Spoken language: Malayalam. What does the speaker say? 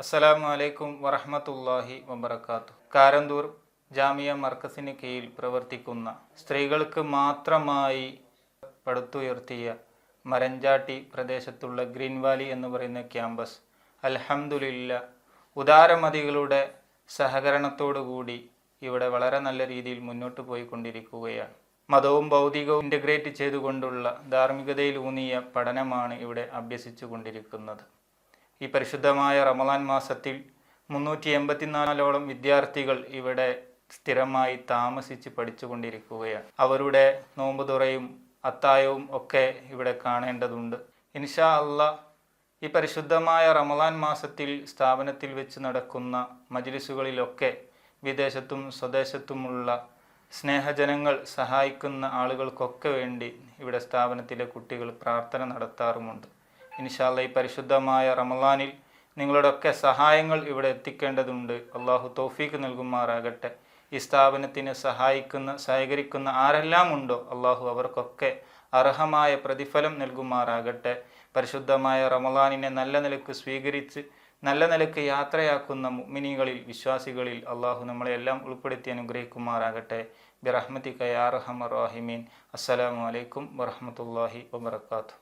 അസ്സലാമു അലൈക്കും വറഹ്മത്തുള്ളാഹി വബറകാതുഹു. കാരന്തൂർ ജാമിയ മർക്കസിന് കീഴിൽ പ്രവർത്തിക്കുന്ന സ്ത്രീകൾക്ക് മാത്രമായി പടുത്തുയർത്തിയ മരഞ്ചാട്ടി പ്രദേശത്തുള്ള ഗ്രീൻ വാലി എന്ന് പറയുന്ന ക്യാമ്പസ് അൽഹംദുലില്ലാ ഉദാരമതികളുടെ സഹകരണത്തോടുകൂടി ഇവിടെ വളരെ നല്ല രീതിയിൽ മുന്നോട്ട് പോയിക്കൊണ്ടിരിക്കുകയാണ്. മതവും ഭൗതികവും ഇൻ്റഗ്രേറ്റ് ചെയ്തുകൊണ്ടുള്ള ധാർമ്മികതയിലൂന്നിയ പഠനമാണ് ഇവിടെ അഭ്യസിച്ചു കൊണ്ടിരിക്കുന്നത്. ഈ പരിശുദ്ധമായ റമളാൻ മാസത്തിൽ 384ഓളം വിദ്യാർത്ഥികൾ ഇവിടെ സ്ഥിരമായി താമസിച്ച് പഠിച്ചുകൊണ്ടിരിക്കുകയാണ്. അവരുടെ നോമ്പ് തുറയും അത്തായവും ഒക്കെ ഇവിടെ കാണേണ്ടതുണ്ട്. ഇൻഷാ അല്ലാഹ് ഈ പരിശുദ്ധമായ റമളാൻ മാസത്തിൽ സ്ഥാപനത്തിൽ വെച്ച് നടക്കുന്ന മജ്ലിസുകളിലൊക്കെ വിദേശത്തും സ്വദേശത്തുമുള്ള സ്നേഹജനങ്ങൾ സഹായിക്കുന്ന ആളുകൾക്കൊക്കെ വേണ്ടി ഇവിടെ സ്ഥാപനത്തിലെ കുട്ടികൾ പ്രാർത്ഥന നടത്താറുമുണ്ട്. ഇൻഷാ അല്ലാഹ് ഈ പരിശുദ്ധമായ റമളാനിൽ നിങ്ങളുടെയൊക്കെ സഹായങ്ങൾ ഇവിടെ എത്തിക്കേണ്ടതുണ്ട്. അള്ളാഹു തൗഫീഖ് നൽകുമാറാകട്ടെ. ഈ സ്ഥാപനത്തിന് സഹകരിക്കുന്ന ആരെല്ലാം ഉണ്ടോ അള്ളാഹു അവർക്കൊക്കെ അർഹമായ പ്രതിഫലം നൽകുമാറാകട്ടെ. പരിശുദ്ധമായ റമളാനിനെ നല്ല നിലക്ക് സ്വീകരിച്ച് നല്ല നിലക്ക് യാത്രയാക്കുന്ന മുഅ്മിനീങ്ങളിൽ വിശ്വാസികളിൽ അള്ളാഹു നമ്മളെല്ലാം ഉൾപ്പെടുത്തി അനുഗ്രഹിക്കുമാറാകട്ടെ. ബിറഹ്മതിക യാ അർഹമർ റഹീമീൻ. അസ്സലാമു അലൈക്കും വറഹ്മത്തുള്ളാഹി വബറകാതുഹു.